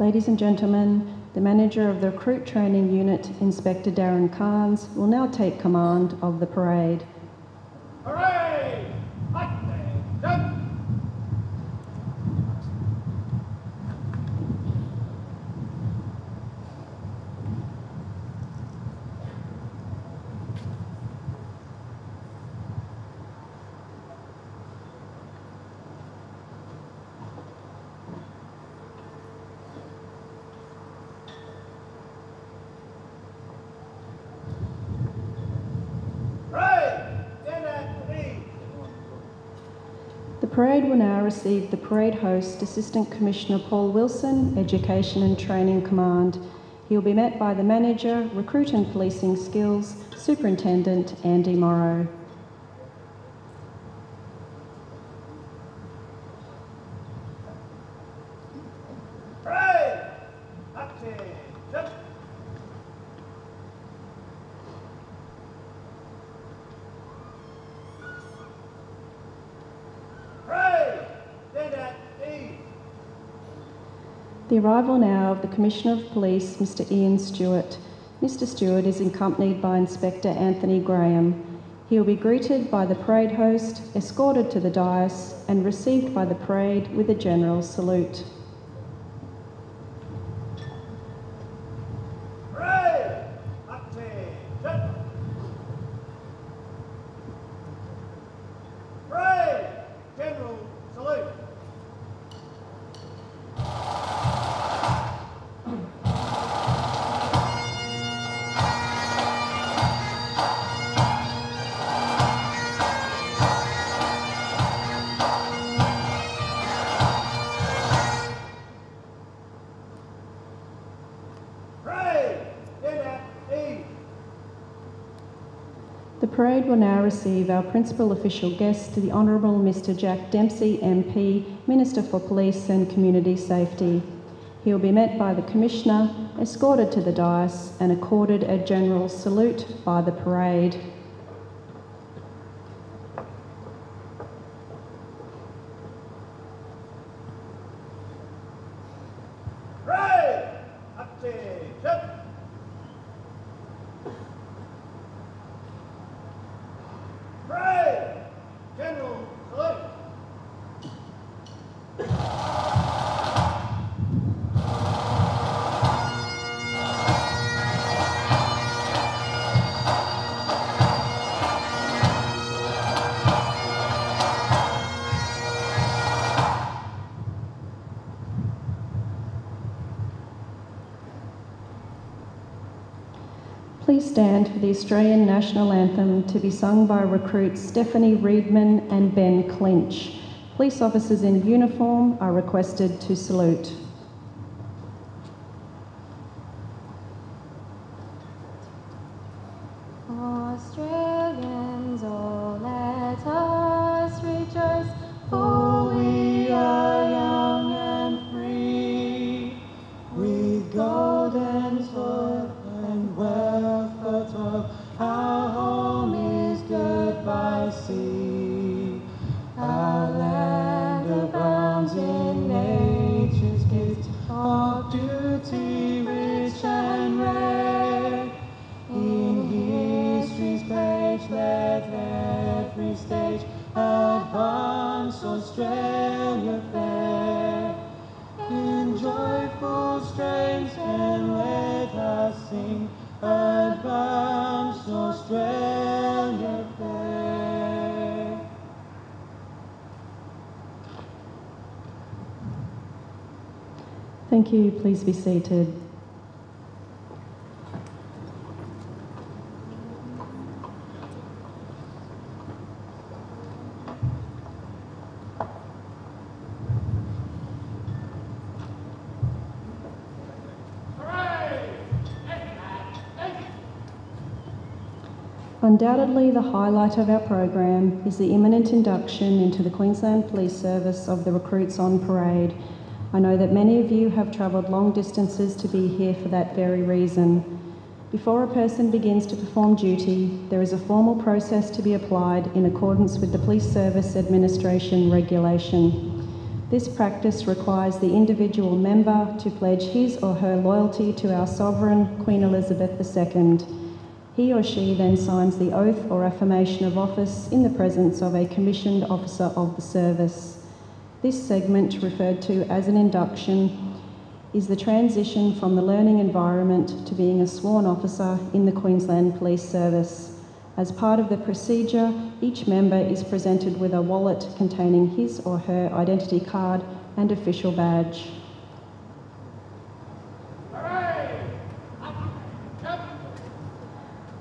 Ladies and gentlemen, the manager of the Recruit Training Unit, Inspector Darren Carnes, will now take command of the parade. Hooray! Attention! The parade will now receive the parade host, Assistant Commissioner Paul Wilson, Education and Training Command. He will be met by the Manager, Recruit and Policing Skills, Superintendent Andy Morrow. Parade! Attention! The arrival now of the Commissioner of Police, Mr Ian Stewart. Mr Stewart is accompanied by Inspector Anthony Graham. He will be greeted by the parade host, escorted to the dais and received by the parade with a general salute. Parade! Attention! Parade! General salute! The parade will now receive our principal official guest, the Honourable Mr Jack Dempsey MP, Minister for Police and Community Safety. He will be met by the Commissioner, escorted to the dais and accorded a general salute by the parade. Parade! Attention! Parade! General salute! Please stand for the Australian National Anthem to be sung by recruits Stephanie Reedman and Ben Clinch. Police officers in uniform are requested to salute. Australians, oh let us rejoice, for we are young and free, with golden soil and wealth for toil. Our home is good by sea. Our land abounds in nature's gift of beauty rich and rare. In history's page let every stage advance Australia fair. In joyful strains and let us sing, advance Australia fair. Thank you. Please be seated. Undoubtedly, the highlight of our program is the imminent induction into the Queensland Police Service of the recruits on parade. I know that many of you have travelled long distances to be here for that very reason. Before a person begins to perform duty, there is a formal process to be applied in accordance with the Police Service Administration regulation. This practice requires the individual member to pledge his or her loyalty to our Sovereign, Queen Elizabeth II. He or she then signs the oath or affirmation of office in the presence of a commissioned officer of the service. This segment, referred to as an induction, is the transition from the learning environment to being a sworn officer in the Queensland Police Service. As part of the procedure, each member is presented with a wallet containing his or her identity card and official badge.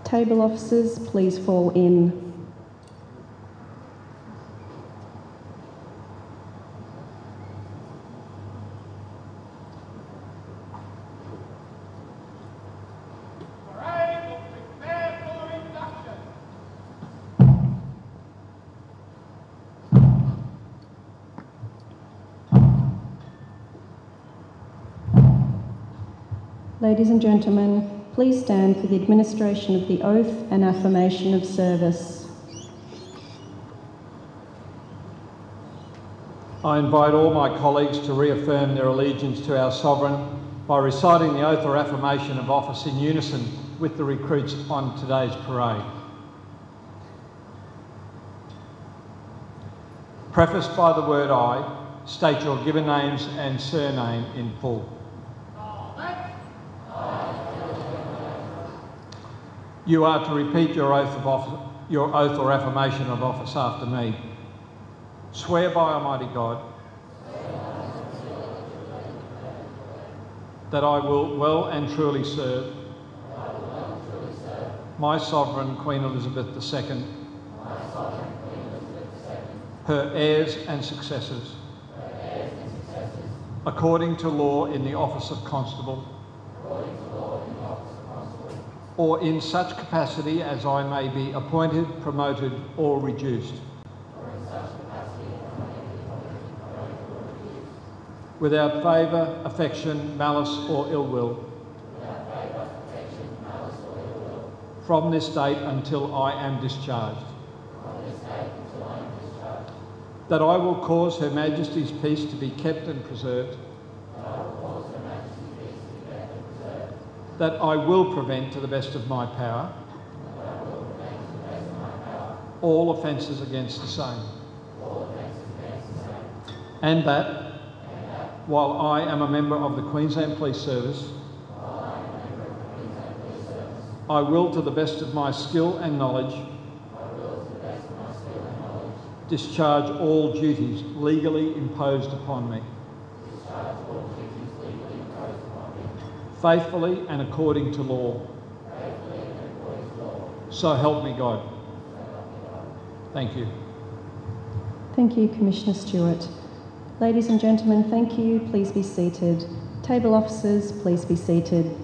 Table officers, please fall in. Ladies and gentlemen, please stand for the administration of the oath and affirmation of service. I invite all my colleagues to reaffirm their allegiance to our Sovereign by reciting the oath or affirmation of office in unison with the recruits on today's parade. Prefaced by the word I, state your given names and surname in full. You are to repeat your oath or affirmation of office after me. Swear by Almighty God that I will well and truly serve my Sovereign Queen Elizabeth II, her heirs and successors, according to law in the office of Constable, or in such capacity as I may be appointed, promoted or reduced, without favour, affection, malice or ill will, from this date until I am discharged, that I will cause Her Majesty's peace to be kept and preserved, that I will prevent to the best of my power all offences against the same, and that while I am a member of the Queensland Police Service, I will, to the best of my skill and knowledge, discharge all duties legally imposed upon me, faithfully and according to law. So help me God. Thank you. Thank you, Commissioner Stewart. Ladies and gentlemen, thank you. Please be seated. Table officers, please be seated.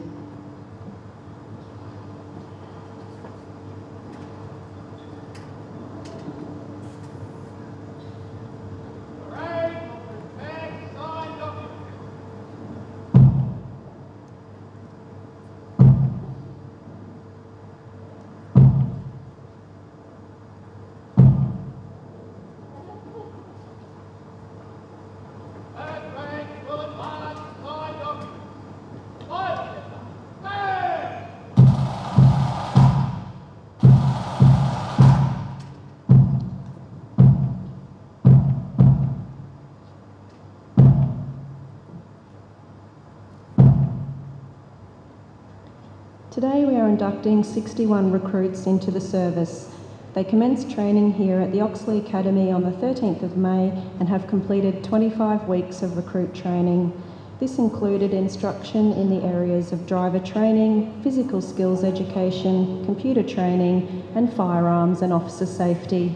Today we are inducting 61 recruits into the service. They commenced training here at the Oxley Academy on the 13th of May and have completed 25 weeks of recruit training. This included instruction in the areas of driver training, physical skills education, computer training, and firearms and officer safety.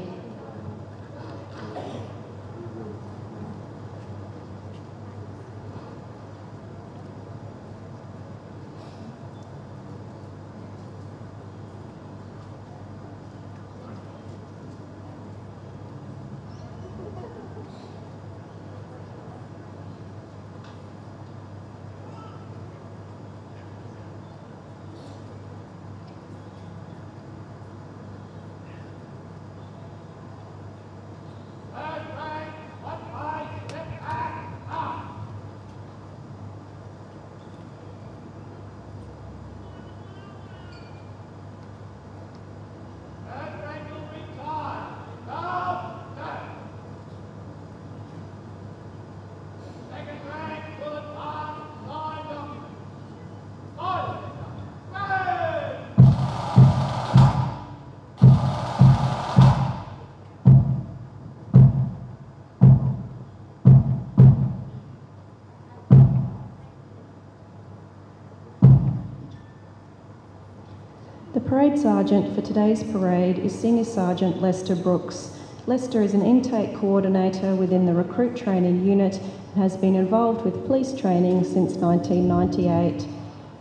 The parade sergeant for today's parade is Senior Sergeant Lester Brooks. Lester is an intake coordinator within the recruit training unit and has been involved with police training since 1998.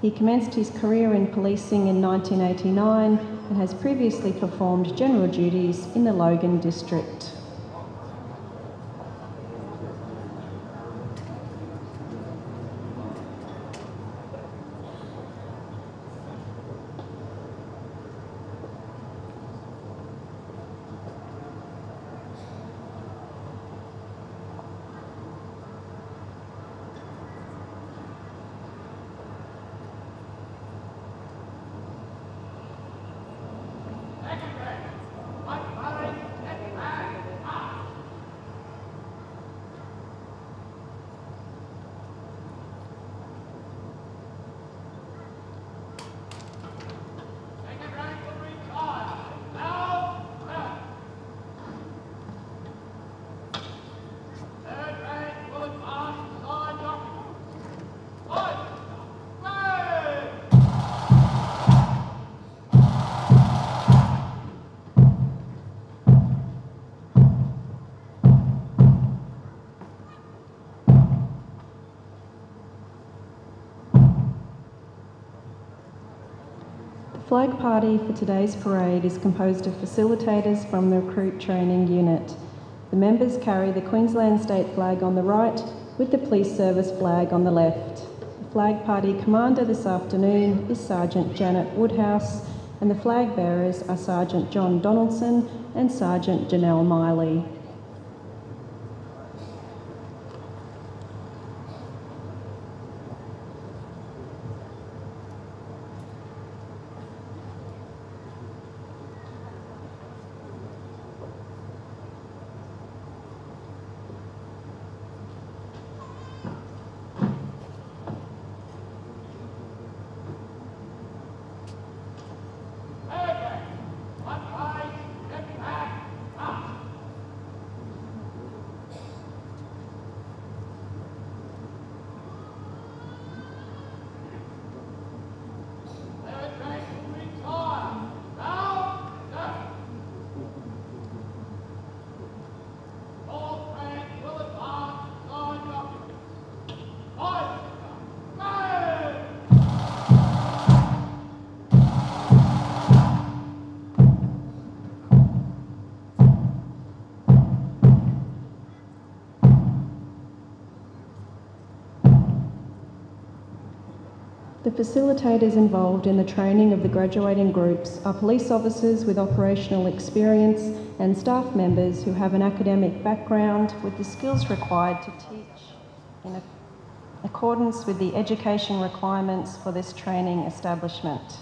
He commenced his career in policing in 1989 and has previously performed general duties in the Logan district. The flag party for today's parade is composed of facilitators from the recruit training unit. The members carry the Queensland state flag on the right with the police service flag on the left. The flag party commander this afternoon is Sergeant Janet Woodhouse, and the flag bearers are Sergeant John Donaldson and Sergeant Janelle Miley. The facilitators involved in the training of the graduating groups are police officers with operational experience and staff members who have an academic background with the skills required to teach in accordance with the education requirements for this training establishment.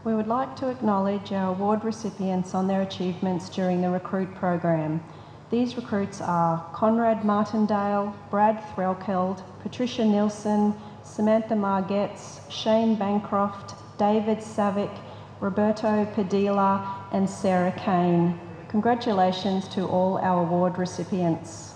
We would like to acknowledge our award recipients on their achievements during the recruit program. These recruits are Conrad Martindale, Brad Threlkeld, Patricia Nilsson, Samantha Margetts, Shane Bancroft, David Savick, Roberto Padilla and Sarah Kane. Congratulations to all our award recipients.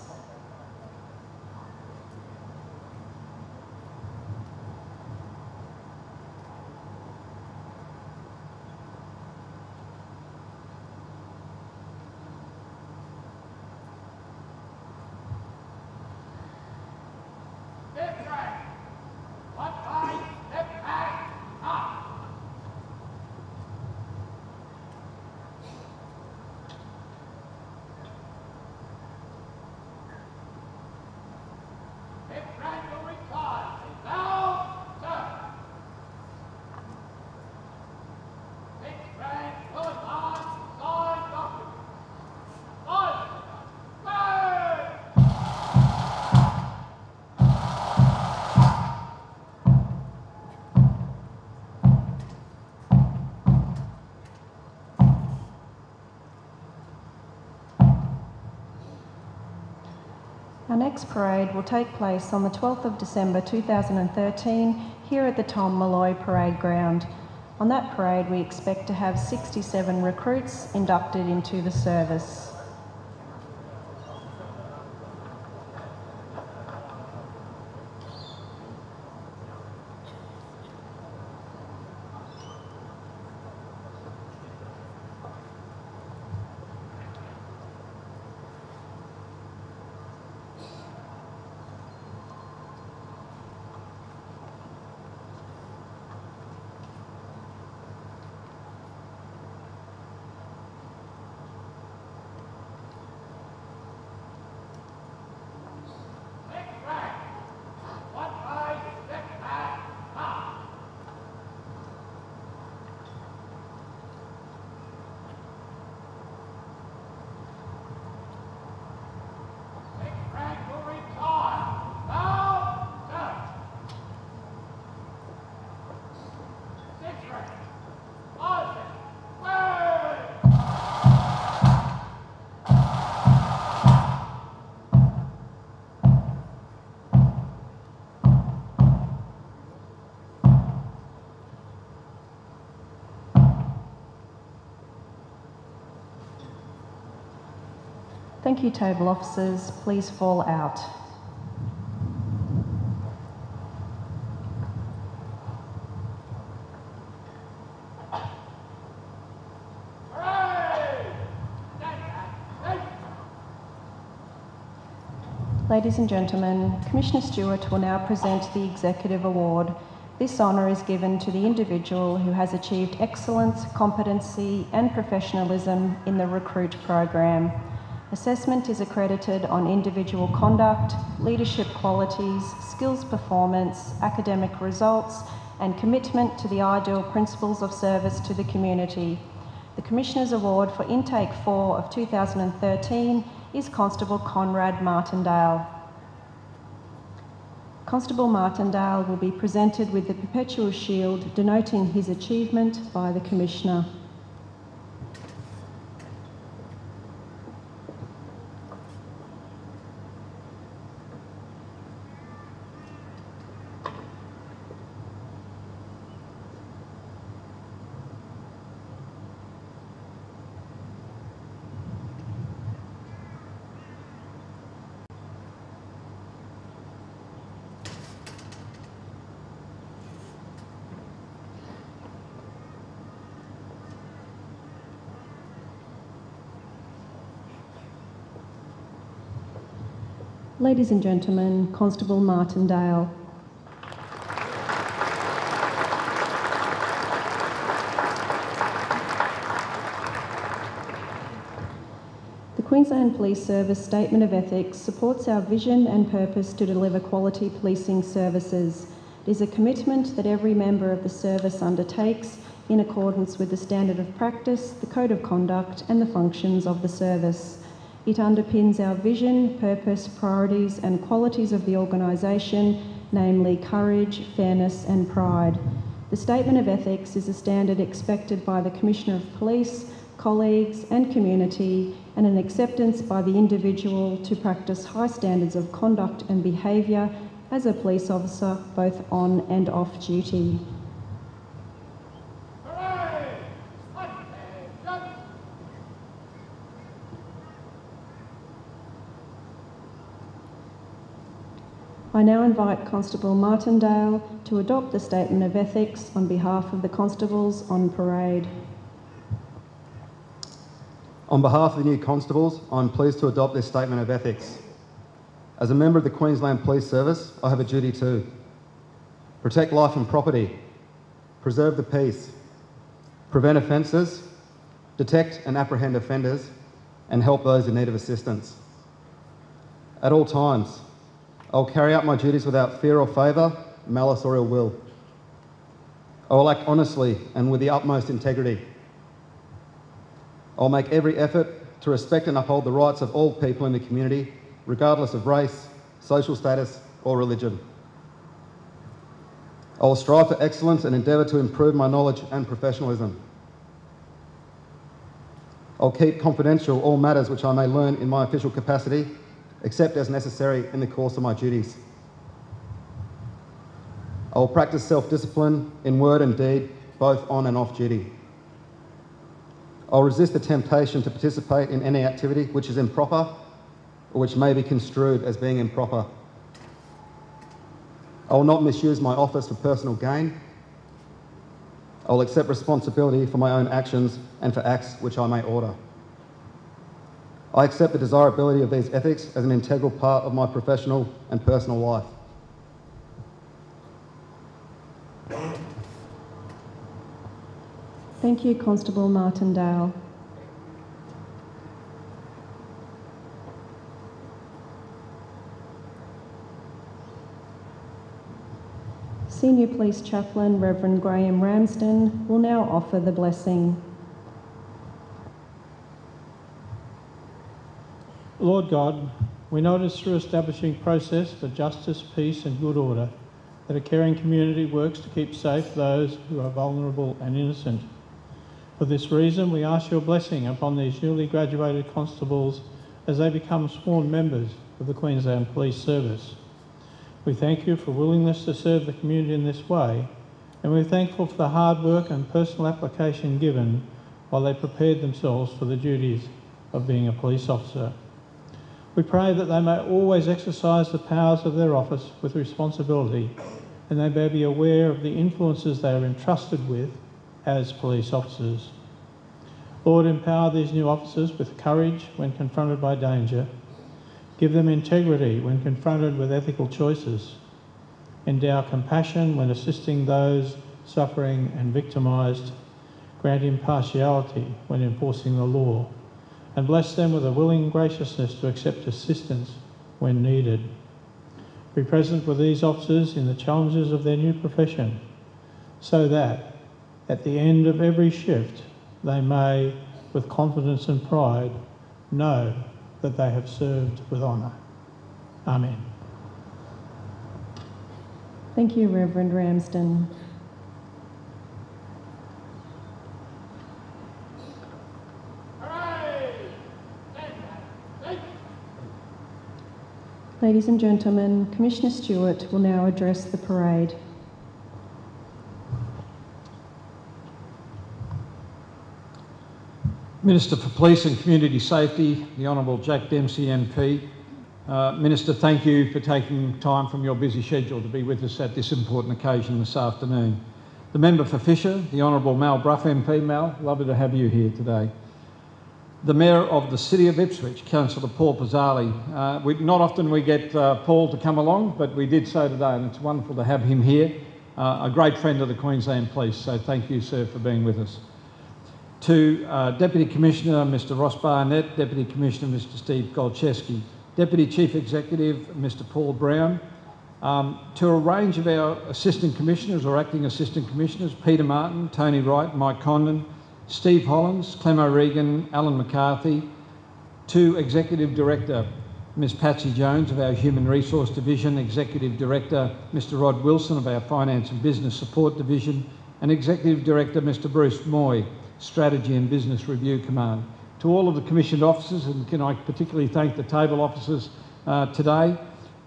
Our next parade will take place on the 12th of December 2013 here at the Tom Malloy Parade Ground. On that parade, we expect to have 67 recruits inducted into the service. Thank you, table officers. Please fall out. Ladies and gentlemen, Commissioner Stewart will now present the Executive Award. This honour is given to the individual who has achieved excellence, competency and professionalism in the recruit program. Assessment is accredited on individual conduct, leadership qualities, skills performance, academic results, and commitment to the ideal principles of service to the community. The Commissioner's Award for Intake 4 of 2013 is Constable Conrad Martindale. Constable Martindale will be presented with the Perpetual Shield denoting his achievement by the Commissioner. Ladies and gentlemen, Constable Martindale. The Queensland Police Service Statement of Ethics supports our vision and purpose to deliver quality policing services. It is a commitment that every member of the service undertakes in accordance with the standard of practice, the code of conduct and the functions of the service. It underpins our vision, purpose, priorities and qualities of the organisation, namely courage, fairness and pride. The Statement of Ethics is a standard expected by the Commissioner of Police, colleagues and community, and an acceptance by the individual to practice high standards of conduct and behaviour as a police officer, both on and off duty. I now invite Constable Martindale to adopt the Statement of Ethics on behalf of the constables on parade. On behalf of the new constables, I'm pleased to adopt this Statement of Ethics. As a member of the Queensland Police Service, I have a duty to protect life and property, preserve the peace, prevent offences, detect and apprehend offenders, and help those in need of assistance. At all times, I will carry out my duties without fear or favour, malice or ill will. I will act honestly and with the utmost integrity. I will make every effort to respect and uphold the rights of all people in the community, regardless of race, social status or religion. I will strive for excellence and endeavour to improve my knowledge and professionalism. I'll keep confidential all matters which I may learn in my official capacity, except as necessary in the course of my duties. I will practice self-discipline in word and deed, both on and off duty. I'll resist the temptation to participate in any activity which is improper or which may be construed as being improper. I will not misuse my office for personal gain. I will accept responsibility for my own actions and for acts which I may order. I accept the desirability of these ethics as an integral part of my professional and personal life. Thank you, Constable Martindale. Senior Police Chaplain Reverend Graham Ramsden will now offer the blessing. Lord God, we know it is through establishing process for justice, peace and good order that a caring community works to keep safe those who are vulnerable and innocent. For this reason, we ask your blessing upon these newly graduated constables as they become sworn members of the Queensland Police Service. We thank you for willingness to serve the community in this way, and we're thankful for the hard work and personal application given while they prepared themselves for the duties of being a police officer. We pray that they may always exercise the powers of their office with responsibility, and they may be aware of the influences they are entrusted with as police officers. Lord, empower these new officers with courage when confronted by danger. Give them integrity when confronted with ethical choices. Endow compassion when assisting those suffering and victimised. Grant impartiality when enforcing the law. And bless them with a willing graciousness to accept assistance when needed. Be present with these officers in the challenges of their new profession, so that at the end of every shift they may, with confidence and pride, know that they have served with honour. Amen. Thank you, Reverend Ramsden. Ladies and gentlemen, Commissioner Stewart will now address the parade. Minister for Police and Community Safety, the Honourable Jack Dempsey MP. Minister, thank you for taking time from your busy schedule to be with us at this important occasion this afternoon. The Member for Fisher, the Honourable Mal Brough MP. Mal, lovely to have you here today. The Mayor of the City of Ipswich, Councillor Paul Pizzali. Not often we get Paul to come along, but we did so today, and it's wonderful to have him here. A great friend of the Queensland Police, so thank you, sir, for being with us. To Deputy Commissioner Mr Ross Barnett, Deputy Commissioner Mr Steve Golczewski, Deputy Chief Executive Mr Paul Brown, to a range of our Assistant Commissioners or Acting Assistant Commissioners, Peter Martin, Tony Wright, Mike Condon, Steve Hollins, Clem O'Regan, Alan McCarthy, to Executive Director Ms Patsy Jones of our Human Resource Division, Executive Director Mr Rod Wilson of our Finance and Business Support Division, and Executive Director Mr Bruce Moy, Strategy and Business Review Command. To all of the commissioned officers, and can I particularly thank the table officers today,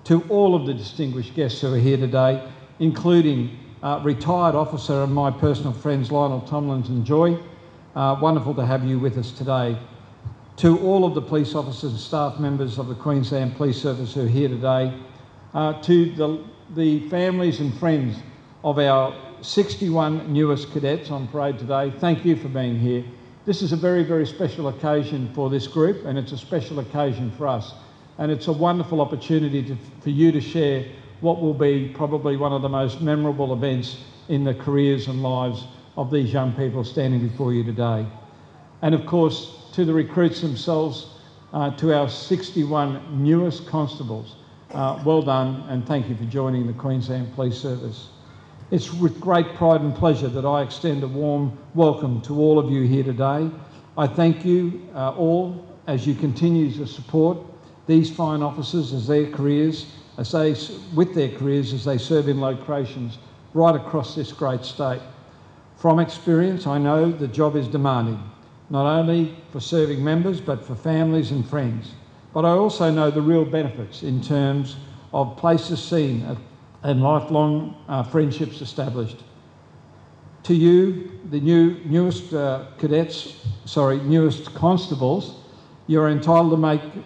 to all of the distinguished guests who are here today, including retired officer and my personal friends Lionel Tomlins and Joy. Wonderful to have you with us today. To all of the police officers and staff members of the Queensland Police Service who are here today, to the families and friends of our 61 newest cadets on parade today, thank you for being here. This is a very, very special occasion for this group, and it's a special occasion for us. And it's a wonderful opportunity for you to share what will be probably one of the most memorable events in the careers and lives of these young people standing before you today. And of course, to the recruits themselves, to our 61 newest constables, well done, and thank you for joining the Queensland Police Service. It's with great pride and pleasure that I extend a warm welcome to all of you here today. I thank you all as you continue to support these fine officers as their careers, as they serve in locations right across this great state. From experience, I know the job is demanding, not only for serving members, but for families and friends. but I also know the real benefits in terms of places seen and lifelong friendships established. To you, the newest constables, you're entitled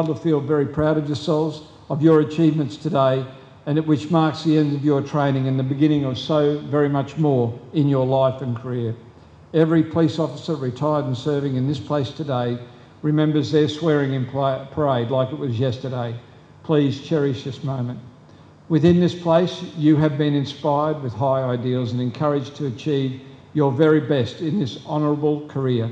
to feel very proud of yourselves, of your achievements today, and which marks the end of your training and the beginning of so very much more in your life and career. Every police officer retired and serving in this place today remembers their swearing-in parade like it was yesterday. Please cherish this moment. Within this place, you have been inspired with high ideals and encouraged to achieve your very best in this honourable career.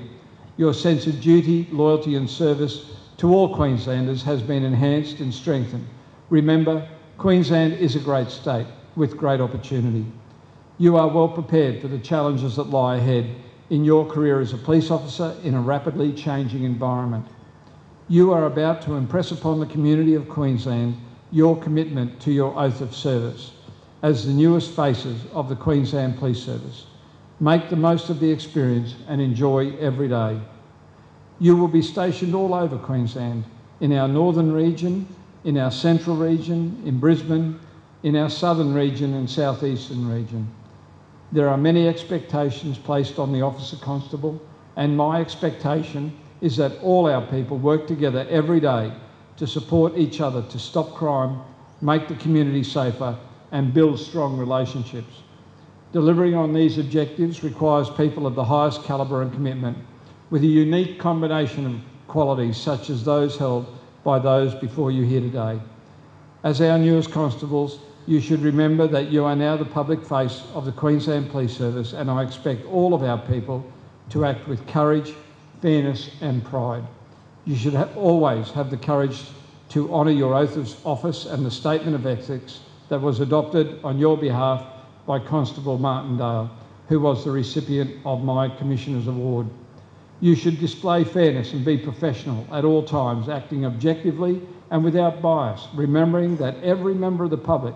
Your sense of duty, loyalty and service to all Queenslanders has been enhanced and strengthened. Remember, Queensland is a great state with great opportunity. You are well prepared for the challenges that lie ahead in your career as a police officer in a rapidly changing environment. You are about to impress upon the community of Queensland your commitment to your oath of service as the newest faces of the Queensland Police Service. Make the most of the experience and enjoy every day. You will be stationed all over Queensland, in our northern region, in our central region, in Brisbane, in our southern region and southeastern region. There are many expectations placed on the officer constable, and my expectation is that all our people work together every day to support each other to stop crime, make the community safer and build strong relationships. Delivering on these objectives requires people of the highest calibre and commitment, with a unique combination of qualities such as those held by those before you here today. As our newest constables, you should remember that you are now the public face of the Queensland Police Service, and I expect all of our people to act with courage, fairness and pride. You should always have the courage to honour your oath of office and the statement of ethics that was adopted on your behalf by Constable Martindale, who was the recipient of my Commissioner's Award. You should display fairness and be professional at all times, acting objectively and without bias, remembering that every member of the public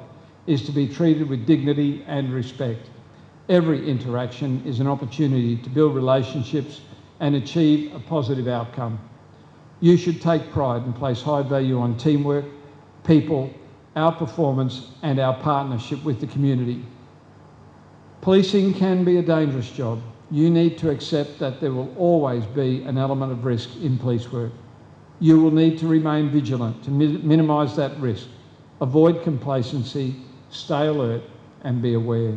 is to be treated with dignity and respect. Every interaction is an opportunity to build relationships and achieve a positive outcome. You should take pride and place high value on teamwork, people, our performance and our partnership with the community. Policing can be a dangerous job. You need to accept that there will always be an element of risk in police work. You will need to remain vigilant to minimise that risk, avoid complacency, stay alert and be aware.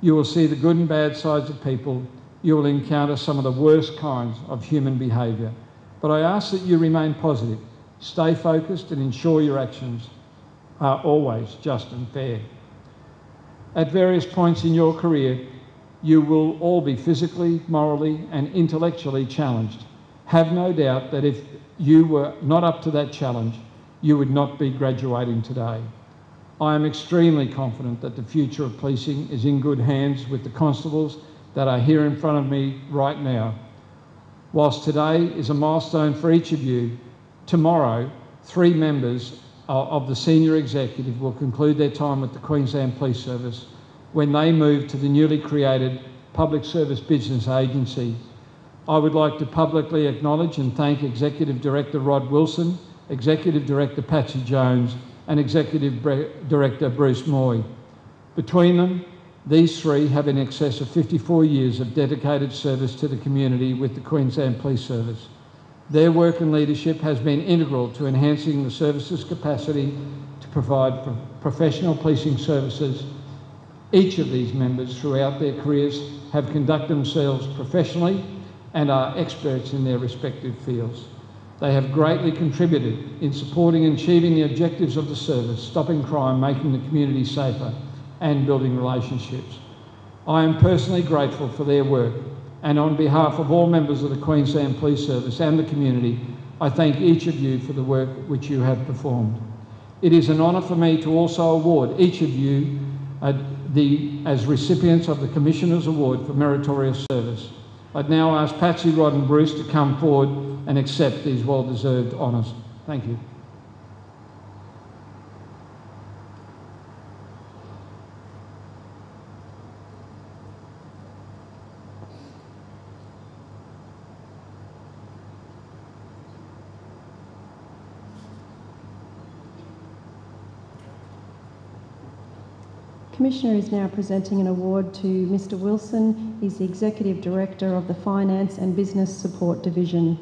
You will see the good and bad sides of people. You will encounter some of the worst kinds of human behaviour. But I ask that you remain positive, stay focused and ensure your actions are always just and fair. At various points in your career, you will all be physically, morally and intellectually challenged. Have no doubt that if you were not up to that challenge, you would not be graduating today. I am extremely confident that the future of policing is in good hands with the constables that are here in front of me right now. Whilst today is a milestone for each of you, tomorrow 3 members of the senior executive will conclude their time with the Queensland Police Service when they move to the newly created Public Service Business Agency. I would like to publicly acknowledge and thank Executive Director Rod Wilson, Executive Director Patsy Jones and Executive Director Bruce Moy. Between them, these 3 have in excess of 54 years of dedicated service to the community with the Queensland Police Service. Their work and leadership has been integral to enhancing the service's capacity to provide professional policing services. Each of these members throughout their careers have conducted themselves professionally and are experts in their respective fields. They have greatly contributed in supporting and achieving the objectives of the service, stopping crime, making the community safer and building relationships. I am personally grateful for their work, and on behalf of all members of the Queensland Police Service and the community, I thank each of you for the work which you have performed. It is an honour for me to also award each of you as recipients of the Commissioner's Award for Meritorious Service. I'd now ask Patsy, Rod and Bruce to come forward and accept these well-deserved honours. Thank you. Commissioner is now presenting an award to Mr Wilson. He's the Executive Director of the Finance and Business Support Division.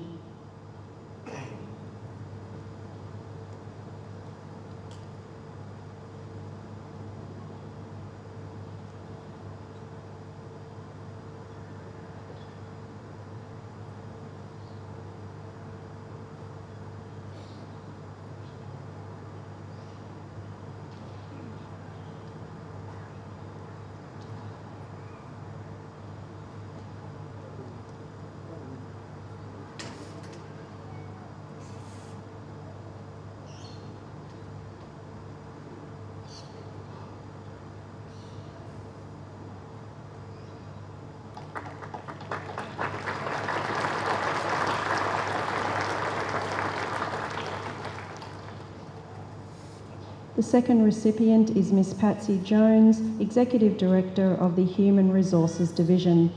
The second recipient is Miss Patsy Jones, Executive Director of the Human Resources Division.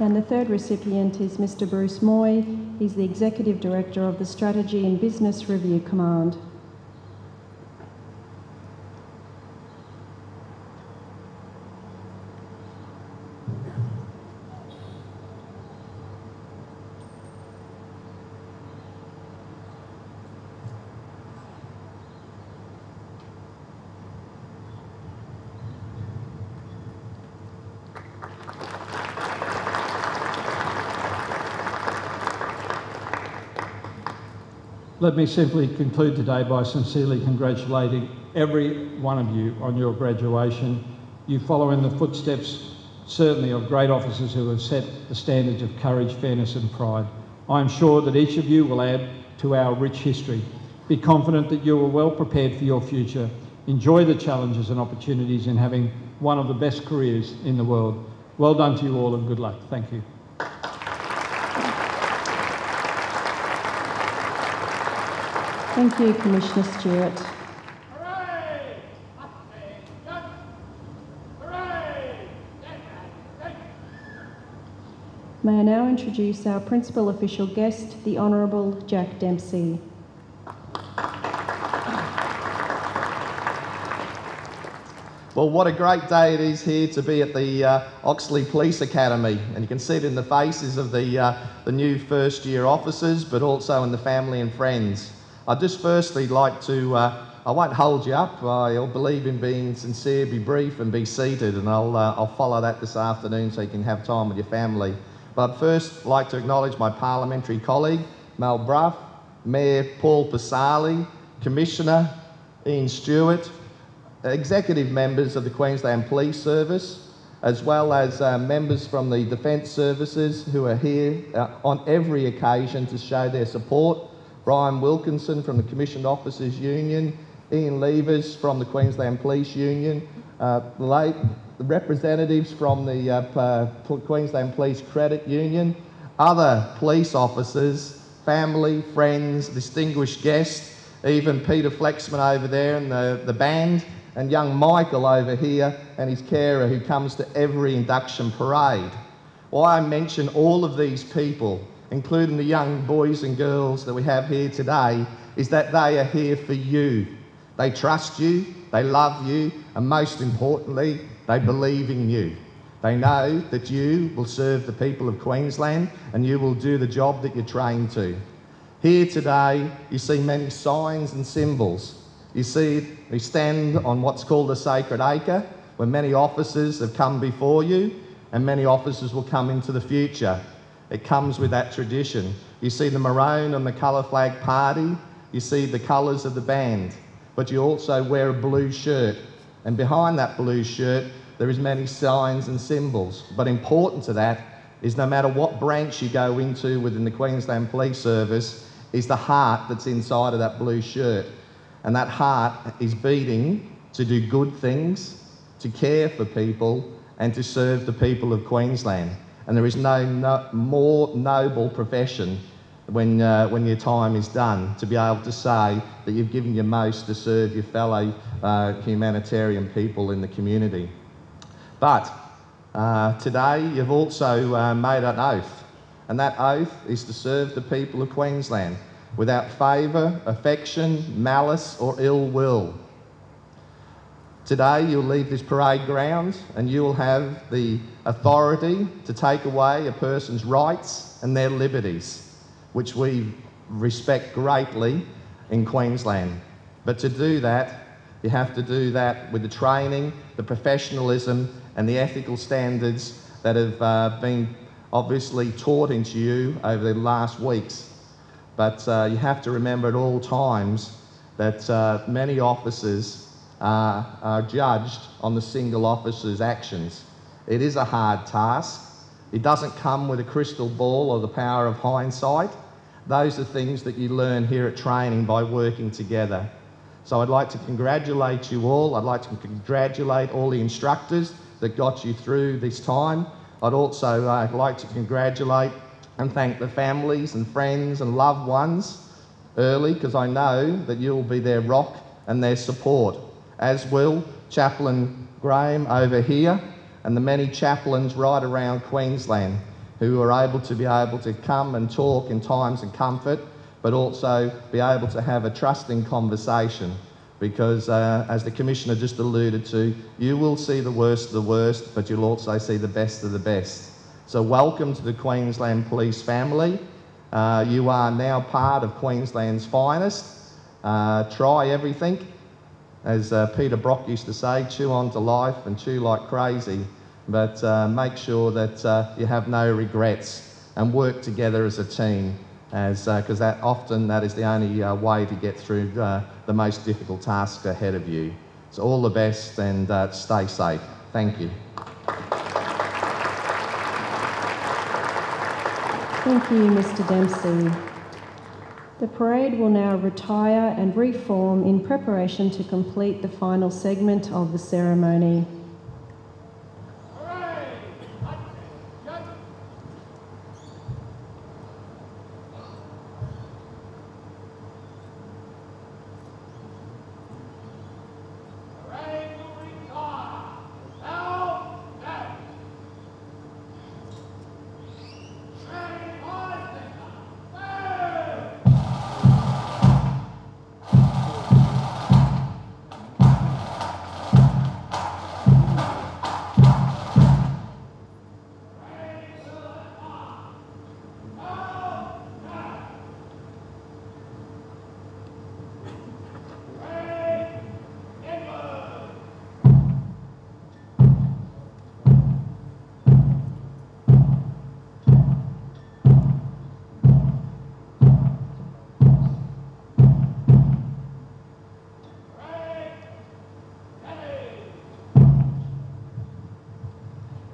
And the third recipient is Mr Bruce Moy. He's the Executive Director of the Strategy and Business Review Command. Let me simply conclude today by sincerely congratulating every one of you on your graduation. You follow in the footsteps, certainly, of great officers who have set the standards of courage, fairness and pride. I am sure that each of you will add to our rich history. Be confident that you are well prepared for your future. Enjoy the challenges and opportunities in having one of the best careers in the world. Well done to you all and good luck. Thank you. Thank you, Commissioner Stewart. Hooray! Affirmation! Hooray! Thank you. May I now introduce our principal official guest, the Honourable Jack Dempsey. Well, what a great day it is here to be at the Oxley Police Academy, and you can see it in the faces of the new first-year officers, but also in the family and friends. I'd just firstly like to, I won't hold you up, I believe in being sincere, be brief and be seated, and I'll follow that this afternoon so you can have time with your family. But I'd first like to acknowledge my parliamentary colleague, Mel Bruff, Mayor Paul Pasali, Commissioner Ian Stewart, executive members of the Queensland Police Service, as well as members from the Defence Services who are here on every occasion to show their support. Brian Wilkinson from the Commissioned Officers Union, Ian Levers from the Queensland Police Union, representatives from the Queensland Police Credit Union, other police officers, family, friends, distinguished guests, even Peter Flexman over there and the band, and young Michael over here and his carer who comes to every induction parade. Why I mention all of these people, including the young boys and girls that we have here today, is that they are here for you. They trust you, they love you, and most importantly, they believe in you. They know that you will serve the people of Queensland and you will do the job that you're trained to. Here today, you see many signs and symbols. You see, we stand on what's called the Sacred Acre, where many officers have come before you and many officers will come into the future. It comes with that tradition. You see the maroon on the colour flag party, you see the colours of the band, but you also wear a blue shirt. And behind that blue shirt, there is many signs and symbols. But important to that is no matter what branch you go into within the Queensland Police Service, is the heart that's inside of that blue shirt. And that heart is beating to do good things, to care for people, and to serve the people of Queensland. And there is no more noble profession when your time is done, to be able to say that you've given your most to serve your fellow humanitarian people in the community. But today you've also made an oath, and that oath is to serve the people of Queensland without favour, affection, malice or ill will. Today you'll leave this parade ground and you'll have the authority to take away a person's rights and their liberties, which we respect greatly in Queensland. But to do that, you have to do that with the training, the professionalism and the ethical standards that have been obviously taught into you over the last weeks. But you have to remember at all times that many officers are judged on the single officer's actions. It is a hard task. It doesn't come with a crystal ball or the power of hindsight. Those are things that you learn here at training by working together. So I'd like to congratulate you all. I'd like to congratulate all the instructors that got you through this time. I'd also like to congratulate and thank the families and friends and loved ones early, because I know that you'll be their rock and their support, as will Chaplain Graham over here and the many chaplains right around Queensland who are able to come and talk in times of comfort, but also be able to have a trusting conversation, because as the Commissioner just alluded to, you will see the worst of the worst, but you'll also see the best of the best. So welcome to the Queensland Police family. You are now part of Queensland's finest. Try everything. As Peter Brock used to say, chew on to life and chew like crazy, but make sure that you have no regrets and work together as a team, because that is the only way to get through the most difficult tasks ahead of you. So all the best and stay safe. Thank you. Thank you, Mr. Dempsey. The parade will now retire and reform in preparation to complete the final segment of the ceremony.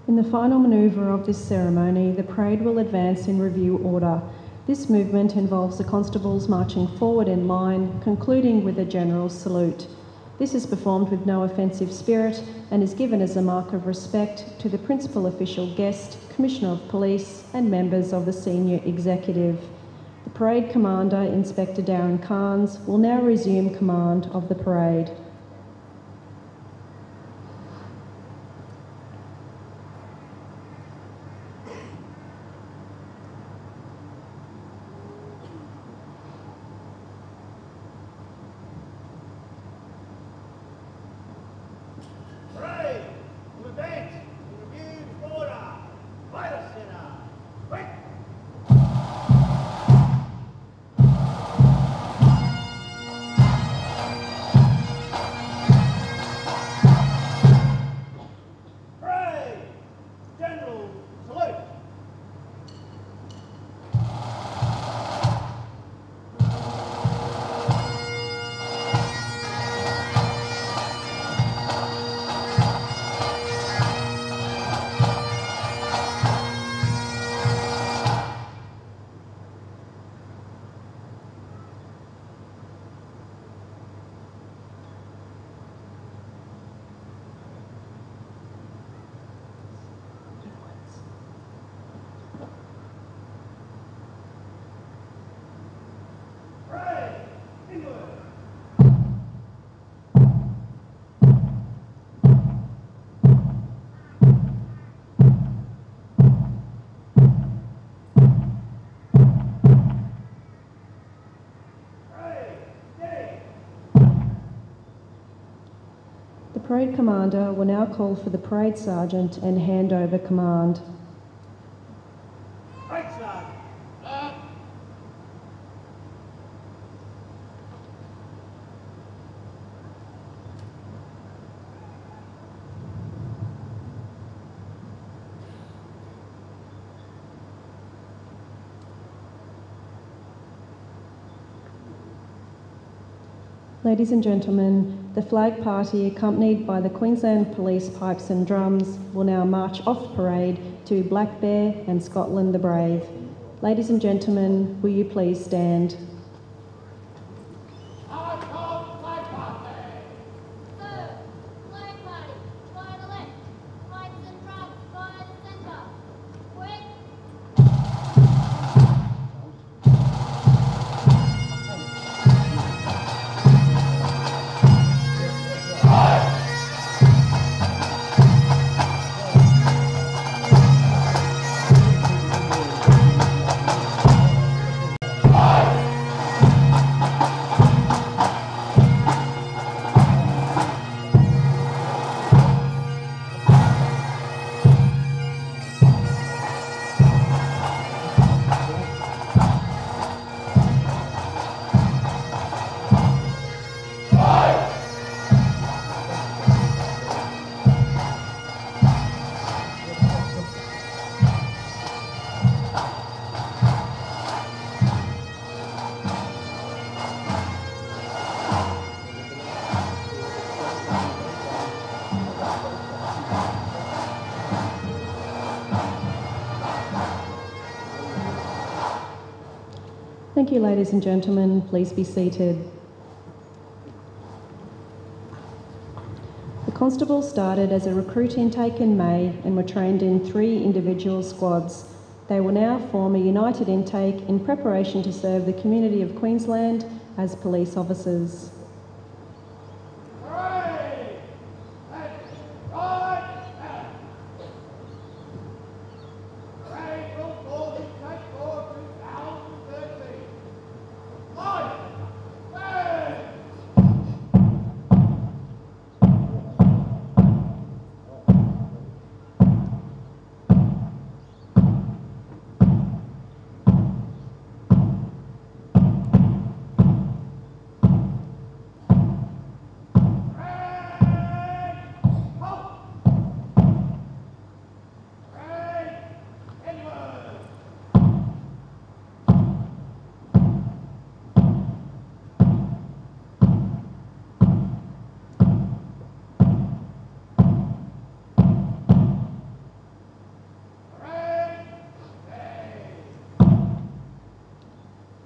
In the final manoeuvre of this ceremony, the parade will advance in review order. This movement involves the constables marching forward in line, concluding with a general salute. This is performed with no offensive spirit and is given as a mark of respect to the principal official guest, Commissioner of Police and members of the senior executive. The parade commander, Inspector Darren Carnes, will now resume command of the parade. Parade Commander will now call for the Parade Sergeant and hand over command. Right, Sergeant. Ladies and gentlemen, the flag party, accompanied by the Queensland Police pipes and drums, will now march off parade to Black Bear and Scotland the Brave. Ladies and gentlemen, will you please stand? I call flag party. Sir, flag party, by the left, pipes and drums by the centre. Quick! Thank you, ladies and gentlemen. Please be seated. The constables started as a recruit intake in May and were trained in 3 individual squads. They will now form a united intake in preparation to serve the community of Queensland as police officers. Parade. Left, right, left. Parade will call intake for 2013. Light. Red.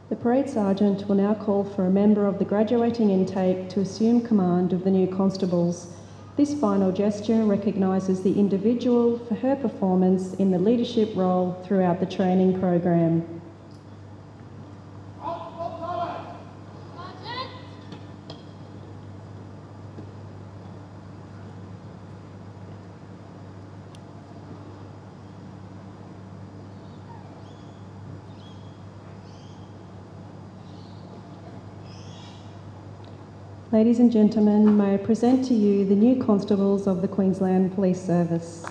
The Parade Sergeant will now call for a member of the graduating intake to assume command of the new constables. This final gesture recognises the individual for her performance in the leadership role throughout the training program. Constable Thomas. Sergeant! Ladies and gentlemen, may I present to you the new constables of the Queensland Police Service.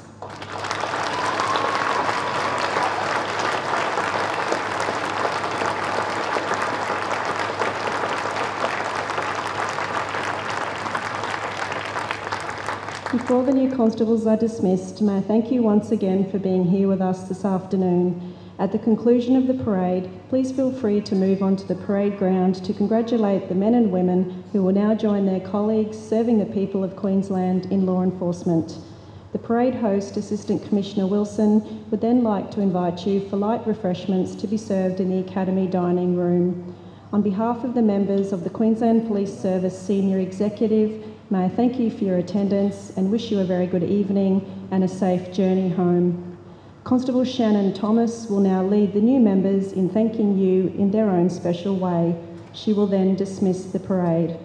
Before the new constables are dismissed, may I thank you once again for being here with us this afternoon. At the conclusion of the parade, please feel free to move on to the parade ground to congratulate the men and women who will now join their colleagues serving the people of Queensland in law enforcement. The parade host, Assistant Commissioner Wilson, would then like to invite you for light refreshments to be served in the Academy dining room. On behalf of the members of the Queensland Police Service Senior Executive, may I thank you for your attendance and wish you a very good evening and a safe journey home. Constable Shannon Thomas will now lead the new members in thanking you in their own special way. She will then dismiss the parade.